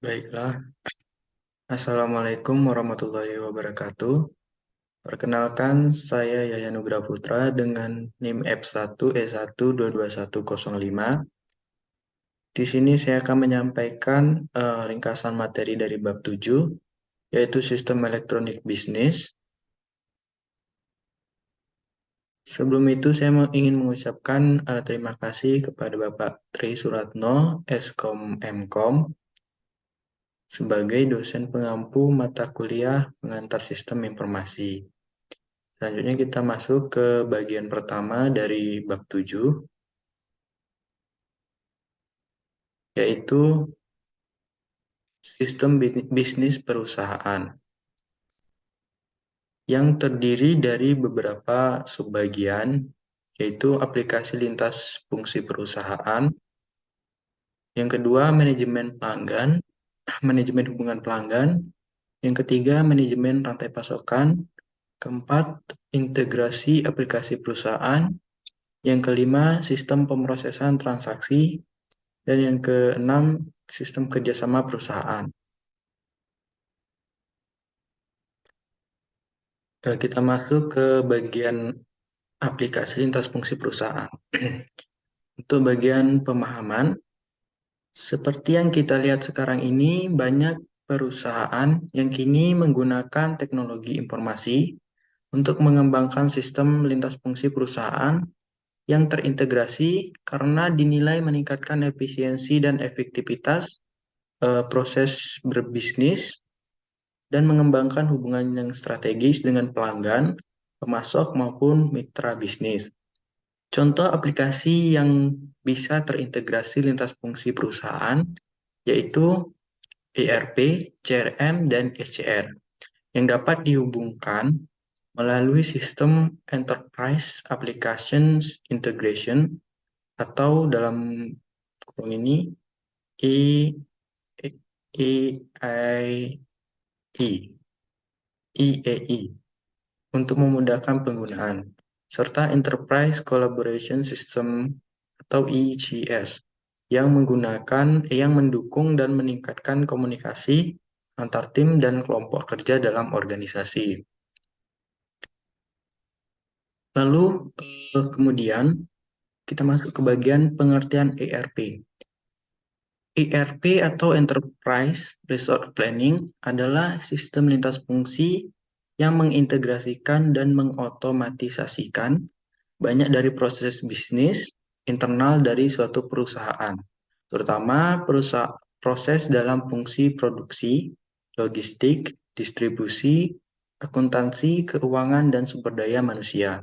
Baiklah, Assalamualaikum warahmatullahi wabarakatuh. Perkenalkan, saya Yahya Nugraha Putra dengan NIM F1E1222105. Di sini saya akan menyampaikan ringkasan materi dari bab 7, yaitu Sistem Elektronik Bisnis. Sebelum itu, saya ingin mengucapkan terima kasih kepada Bapak Tri Suratno, Eskom Mkom, sebagai dosen pengampu mata kuliah pengantar sistem informasi. Selanjutnya kita masuk ke bagian pertama dari bab 7, yaitu sistem bisnis perusahaan, yang terdiri dari beberapa subbagian, yaitu aplikasi lintas fungsi perusahaan, yang kedua manajemen pelanggan, manajemen hubungan pelanggan, yang ketiga manajemen rantai pasokan, keempat integrasi aplikasi perusahaan, yang kelima sistem pemrosesan transaksi, dan yang keenam, sistem kerjasama perusahaan. Kita masuk ke bagian aplikasi lintas fungsi perusahaan. Untuk bagian pemahaman, seperti yang kita lihat sekarang ini, banyak perusahaan yang kini menggunakan teknologi informasi untuk mengembangkan sistem lintas fungsi perusahaan yang terintegrasi karena dinilai meningkatkan efisiensi dan efektivitas proses berbisnis dan mengembangkan hubungan yang strategis dengan pelanggan, pemasok, maupun mitra bisnis. Contoh aplikasi yang bisa terintegrasi lintas fungsi perusahaan yaitu ERP, CRM, dan SCR yang dapat dihubungkan melalui sistem Enterprise Applications Integration atau dalam kurung ini EAI untuk memudahkan penggunaan, serta Enterprise Collaboration System atau ECS yang mendukung dan meningkatkan komunikasi antar tim dan kelompok kerja dalam organisasi. Lalu kemudian kita masuk ke bagian pengertian ERP. ERP atau Enterprise Resource Planning adalah sistem lintas fungsi yang mengintegrasikan dan mengotomatisasikan banyak dari proses bisnis internal dari suatu perusahaan, terutama proses dalam fungsi produksi, logistik, distribusi, akuntansi, keuangan, dan sumber daya manusia.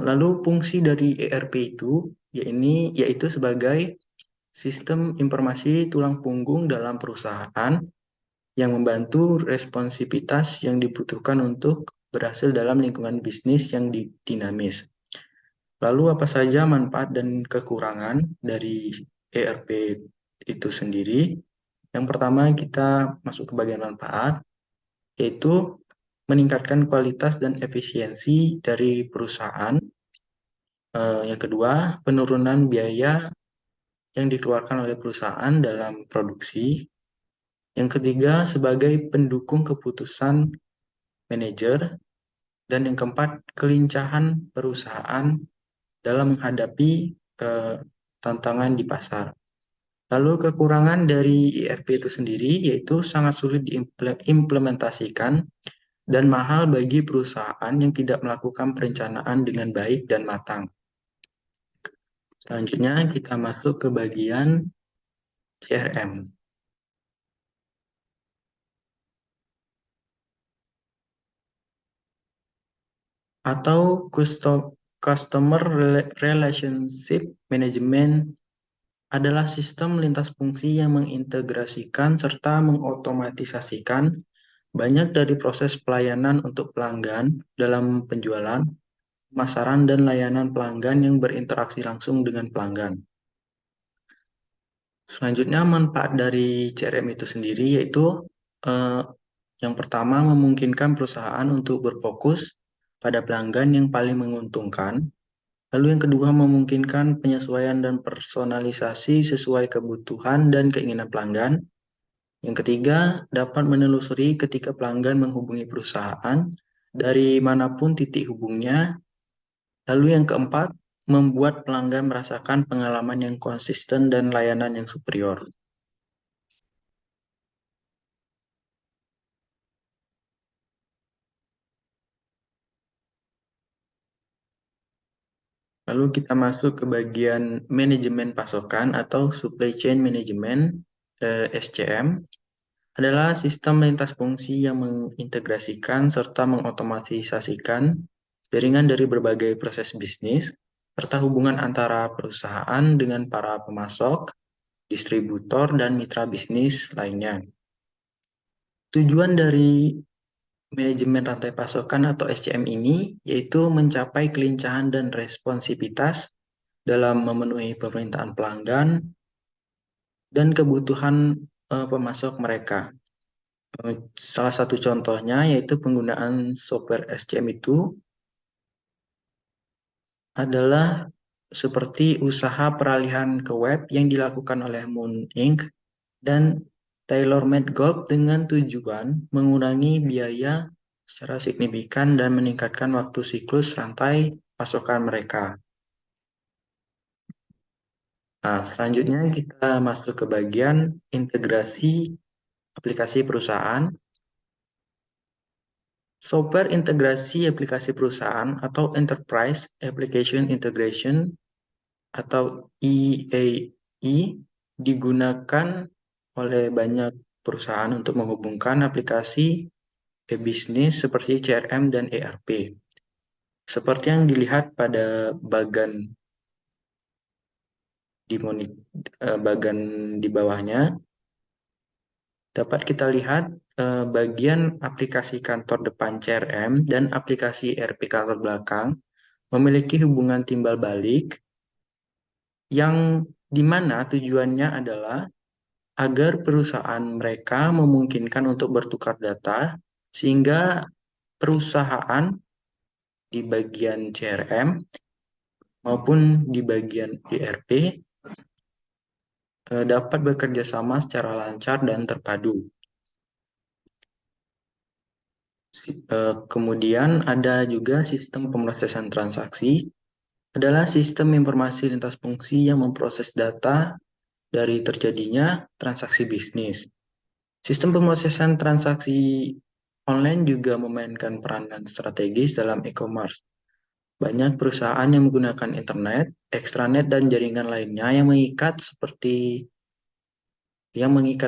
Lalu fungsi dari ERP itu yaitu sebagai sistem informasi tulang punggung dalam perusahaan yang membantu responsivitas yang dibutuhkan untuk berhasil dalam lingkungan bisnis yang dinamis. Lalu apa saja manfaat dan kekurangan dari ERP itu sendiri? Yang pertama kita masuk ke bagian manfaat, yaitu meningkatkan kualitas dan efisiensi dari perusahaan. Yang kedua, penurunan biaya yang dikeluarkan oleh perusahaan dalam produksi. Yang ketiga, sebagai pendukung keputusan manajer. Dan yang keempat, kelincahan perusahaan dalam menghadapi tantangan di pasar. Lalu kekurangan dari ERP itu sendiri yaitu sangat sulit diimplementasikan dan mahal bagi perusahaan yang tidak melakukan perencanaan dengan baik dan matang. Selanjutnya kita masuk ke bagian CRM. Atau Customer Relationship Management adalah sistem lintas fungsi yang mengintegrasikan serta mengotomatisasikan banyak dari proses pelayanan untuk pelanggan dalam penjualan, pemasaran, dan layanan pelanggan yang berinteraksi langsung dengan pelanggan. Selanjutnya, manfaat dari CRM itu sendiri yaitu yang pertama memungkinkan perusahaan untuk berfokus pada pelanggan yang paling menguntungkan. Lalu yang kedua, memungkinkan penyesuaian dan personalisasi sesuai kebutuhan dan keinginan pelanggan. Yang ketiga, dapat menelusuri ketika pelanggan menghubungi perusahaan dari manapun titik hubungnya. Lalu yang keempat, membuat pelanggan merasakan pengalaman yang konsisten dan layanan yang superior. Lalu kita masuk ke bagian manajemen pasokan atau supply chain management, SCM, adalah sistem lintas fungsi yang mengintegrasikan serta mengotomatisasikan jaringan dari berbagai proses bisnis, serta hubungan antara perusahaan dengan para pemasok, distributor, dan mitra bisnis lainnya. Tujuan dari manajemen rantai pasokan atau SCM ini yaitu mencapai kelincahan dan responsivitas dalam memenuhi permintaan pelanggan dan kebutuhan pemasok mereka. Salah satu contohnya yaitu penggunaan software SCM itu adalah seperti usaha peralihan ke web yang dilakukan oleh Moon Inc. dan TaylorMade Golf dengan tujuan mengurangi biaya secara signifikan dan meningkatkan waktu siklus rantai pasokan mereka. Nah, selanjutnya kita masuk ke bagian integrasi aplikasi perusahaan. Software integrasi aplikasi perusahaan atau Enterprise Application Integration atau EAI digunakan oleh banyak perusahaan untuk menghubungkan aplikasi e-bisnis seperti CRM dan ERP. Seperti yang dilihat pada di bagian di bawahnya, dapat kita lihat bagian aplikasi kantor depan CRM dan aplikasi ERP kantor belakang memiliki hubungan timbal balik yang dimana tujuannya adalah agar perusahaan mereka memungkinkan untuk bertukar data sehingga perusahaan di bagian CRM maupun di bagian ERP dapat bekerja sama secara lancar dan terpadu. Kemudian ada juga sistem pemrosesan transaksi, adalah sistem informasi lintas fungsi yang memproses data dari terjadinya transaksi bisnis. Sistem pemrosesan transaksi online juga memainkan peranan strategis dalam e-commerce. Banyak perusahaan yang menggunakan internet, extranet, dan jaringan lainnya yang mengikat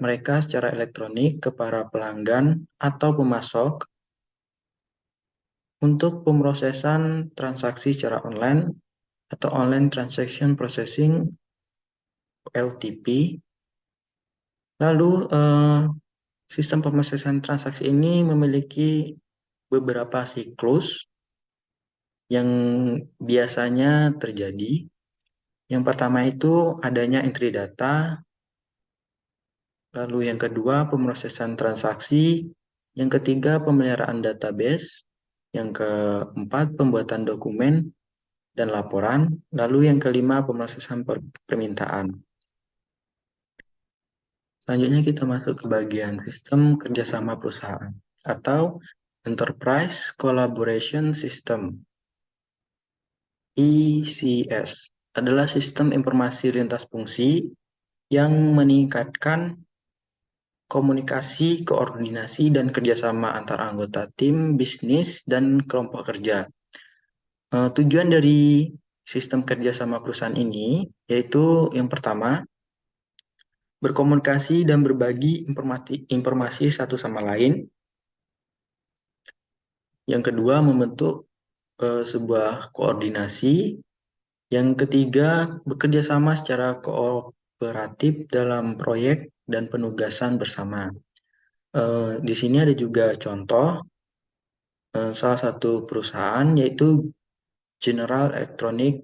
mereka secara elektronik ke para pelanggan atau pemasok untuk pemrosesan transaksi secara online atau online transaction processing (LTP). Lalu sistem pemrosesan transaksi ini memiliki beberapa siklus yang biasanya terjadi. Yang pertama itu adanya entry data, lalu yang kedua pemrosesan transaksi, yang ketiga pemeliharaan database, yang keempat pembuatan dokumen dan laporan, lalu yang kelima pemrosesan permintaan. Selanjutnya kita masuk ke bagian sistem kerjasama perusahaan atau Enterprise Collaboration System. ECS adalah sistem informasi lintas fungsi yang meningkatkan komunikasi, koordinasi, dan kerjasama antar anggota tim, bisnis, dan kelompok kerja. Tujuan dari sistem kerjasama perusahaan ini yaitu yang pertama, berkomunikasi dan berbagi informasi satu sama lain. Yang kedua, membentuk sebuah koordinasi. Yang ketiga, bekerja sama secara kooperatif dalam proyek dan penugasan bersama. Di sini ada juga contoh salah satu perusahaan yaitu General Electronic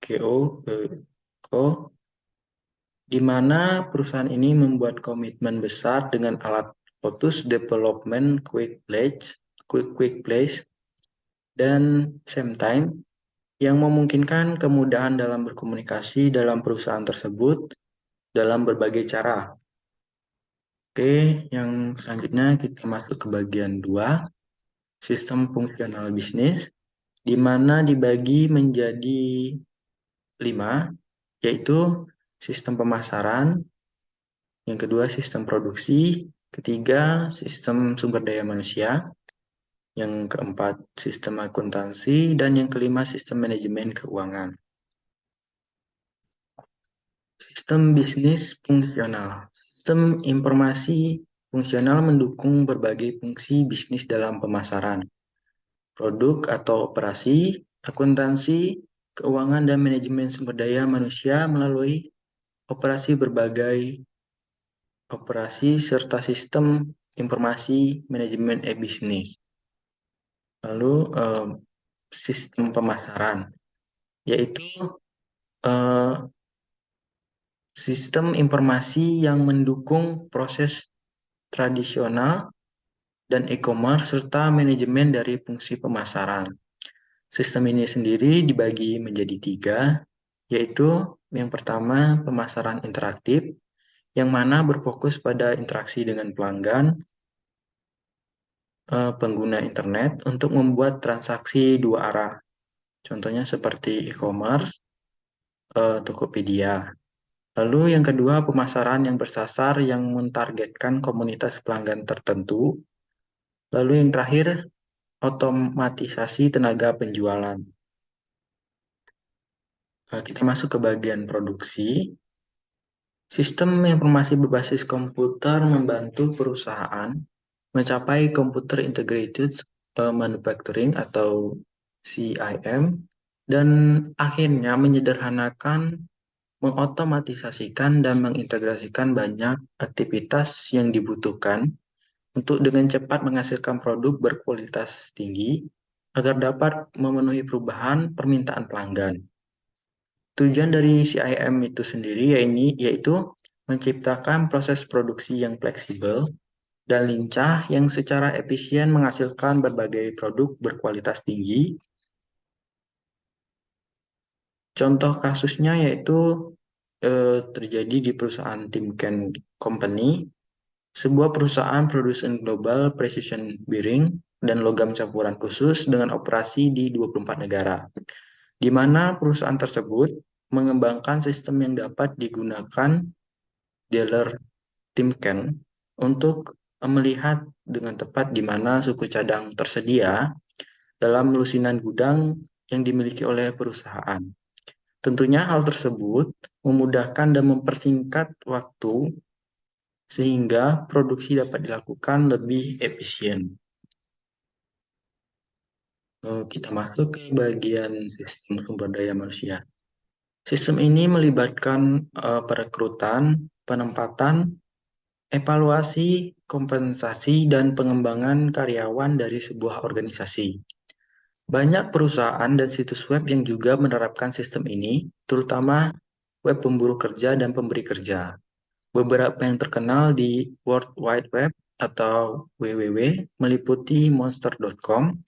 Co. Di mana perusahaan ini membuat komitmen besar dengan alat Lotus Development Quick Place dan same time yang memungkinkan kemudahan dalam berkomunikasi dalam perusahaan tersebut dalam berbagai cara. Oke, yang selanjutnya kita masuk ke bagian 2, sistem fungsional bisnis, di mana dibagi menjadi 5, yaitu sistem pemasaran, yang kedua sistem produksi, ketiga sistem sumber daya manusia, yang keempat sistem akuntansi, dan yang kelima sistem manajemen keuangan. Sistem bisnis fungsional. Sistem informasi fungsional mendukung berbagai fungsi bisnis dalam pemasaran, produk atau operasi, akuntansi, keuangan, dan manajemen sumber daya manusia melalui operasi berbagai operasi serta sistem informasi manajemen e-bisnis. Lalu sistem pemasaran, yaitu eh, sistem informasi yang mendukung proses tradisional dan e-commerce serta manajemen dari fungsi pemasaran. Sistem ini sendiri dibagi menjadi 3, yaitu yang pertama pemasaran interaktif, yang mana berfokus pada interaksi dengan pelanggan, pengguna internet untuk membuat transaksi dua arah. Contohnya seperti e-commerce, Tokopedia. Lalu yang kedua, pemasaran yang bersasar yang mentargetkan komunitas pelanggan tertentu. Lalu yang terakhir, otomatisasi tenaga penjualan. Kita masuk ke bagian produksi. Sistem informasi berbasis komputer membantu perusahaan mencapai Computer Integrated Manufacturing atau CIM, dan akhirnya menyederhanakan, mengotomatisasikan, dan mengintegrasikan banyak aktivitas yang dibutuhkan untuk dengan cepat menghasilkan produk berkualitas tinggi agar dapat memenuhi perubahan permintaan pelanggan. Tujuan dari CIM itu sendiri yaitu menciptakan proses produksi yang fleksibel dan lincah yang secara efisien menghasilkan berbagai produk berkualitas tinggi. Contoh kasusnya yaitu terjadi di perusahaan Timken Company, sebuah perusahaan produsen global precision bearing dan logam campuran khusus dengan operasi di 24 negara, di mana perusahaan tersebut mengembangkan sistem yang dapat digunakan dealer Timken untuk melihat dengan tepat di mana suku cadang tersedia dalam lusinan gudang yang dimiliki oleh perusahaan. Tentunya hal tersebut memudahkan dan mempersingkat waktu sehingga produksi dapat dilakukan lebih efisien. Kita masuk ke bagian sistem sumber daya manusia. Sistem ini melibatkan perekrutan, penempatan, evaluasi, kompensasi, dan pengembangan karyawan dari sebuah organisasi. Banyak perusahaan dan situs web yang juga menerapkan sistem ini, terutama web pemburu kerja dan pemberi kerja. Beberapa yang terkenal di World Wide Web atau WWW meliputi monster.com,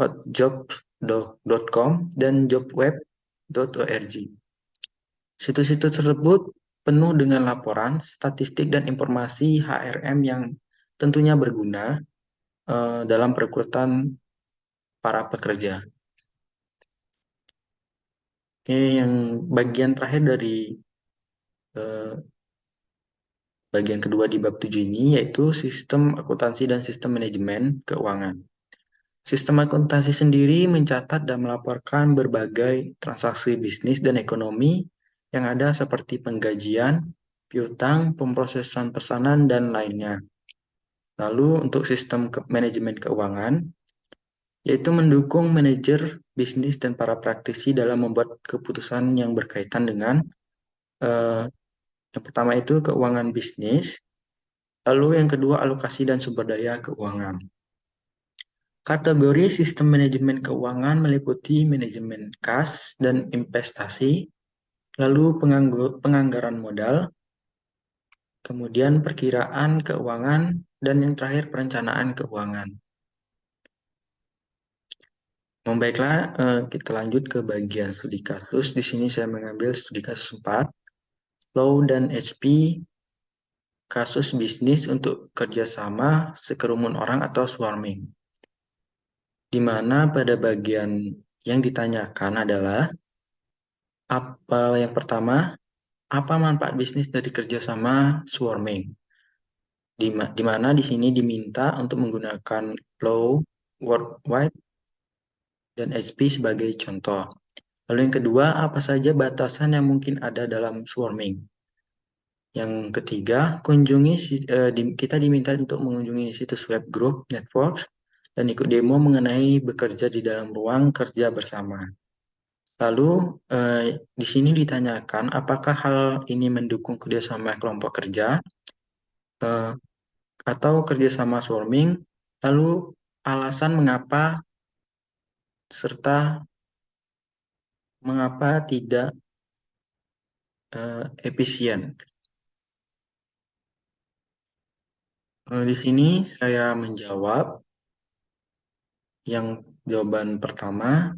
hotjob.com, dan jobweb.org. Situs-situs tersebut penuh dengan laporan, statistik, dan informasi HRM yang tentunya berguna dalam perekrutan para pekerja. Oke, yang bagian terakhir dari eh, bagian kedua di bab 7 ini yaitu sistem akuntansi dan sistem manajemen keuangan. Sistem akuntansi sendiri mencatat dan melaporkan berbagai transaksi bisnis dan ekonomi yang ada seperti penggajian, piutang, pemrosesan pesanan, dan lainnya. Lalu untuk sistem manajemen keuangan, yaitu mendukung manajer bisnis dan para praktisi dalam membuat keputusan yang berkaitan dengan eh, yang pertama itu keuangan bisnis, lalu yang kedua alokasi dan sumber daya keuangan. Kategori sistem manajemen keuangan meliputi manajemen kas dan investasi, lalu penganggaran modal, kemudian perkiraan keuangan, dan yang terakhir perencanaan keuangan. Baiklah, kita lanjut ke bagian studi kasus. Di sini saya mengambil studi kasus 4, Law dan HP, kasus bisnis untuk kerjasama sekerumun orang atau swarming. Di mana pada bagian yang ditanyakan adalah, apa yang pertama, apa manfaat bisnis dari kerjasama swarming? Di mana di sini diminta untuk menggunakan Law, Worldwide, dan HP sebagai contoh. Lalu yang kedua, apa saja batasan yang mungkin ada dalam swarming? Yang ketiga, kita diminta untuk mengunjungi situs web grup, network, dan ikut demo mengenai bekerja di dalam ruang kerja bersama. Lalu, di sini ditanyakan apakah hal ini mendukung kerjasama kelompok kerja eh, atau kerjasama swarming, lalu alasan mengapa serta mengapa tidak efisien. Di sini saya menjawab yang jawaban pertama,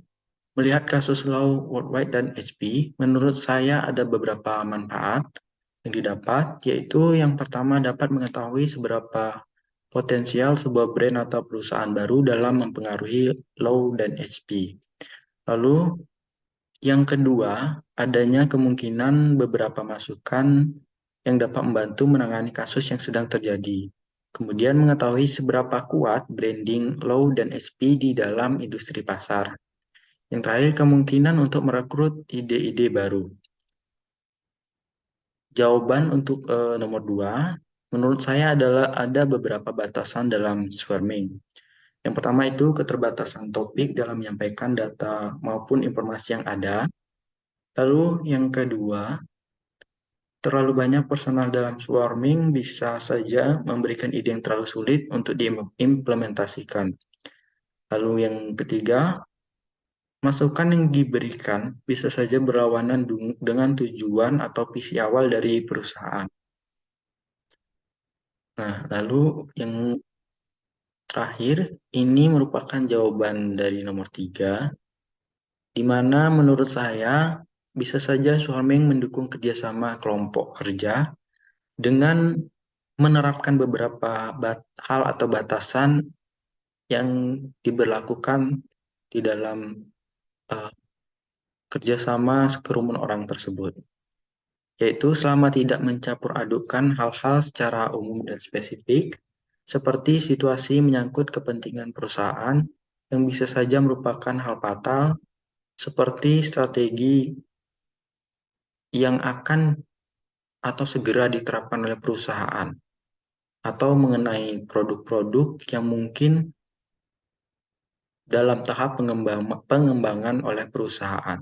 melihat kasus Law Worldwide dan HP, menurut saya ada beberapa manfaat yang didapat, yaitu yang pertama dapat mengetahui seberapa potensial sebuah brand atau perusahaan baru dalam mempengaruhi Law dan HP. Lalu yang kedua, adanya kemungkinan beberapa masukan yang dapat membantu menangani kasus yang sedang terjadi. Kemudian mengetahui seberapa kuat branding Law dan HP di dalam industri pasar. Yang terakhir, kemungkinan untuk merekrut ide-ide baru. Jawaban untuk nomor 2, menurut saya adalah ada beberapa batasan dalam swarming. Yang pertama itu keterbatasan topik dalam menyampaikan data maupun informasi yang ada. Lalu yang kedua, terlalu banyak personal dalam swarming bisa saja memberikan ide yang terlalu sulit untuk diimplementasikan. Lalu yang ketiga, masukan yang diberikan bisa saja berlawanan dengan tujuan atau visi awal dari perusahaan. Nah, lalu yang terakhir, ini merupakan jawaban dari nomor 3, di mana menurut saya bisa saja swarming mendukung kerjasama kelompok kerja dengan menerapkan beberapa hal atau batasan yang diberlakukan di dalam uh, kerjasama sekerumun orang tersebut, yaitu selama tidak mencampur adukan hal-hal secara umum dan spesifik, seperti situasi menyangkut kepentingan perusahaan yang bisa saja merupakan hal fatal, seperti strategi yang akan atau segera diterapkan oleh perusahaan, atau mengenai produk-produk yang mungkin dalam tahap pengembangan oleh perusahaan.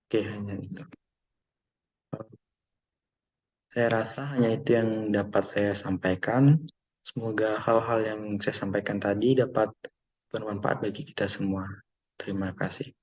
Oke, hanya itu. Saya rasa hanya itu yang dapat saya sampaikan. Semoga hal-hal yang saya sampaikan tadi dapat bermanfaat bagi kita semua. Terima kasih.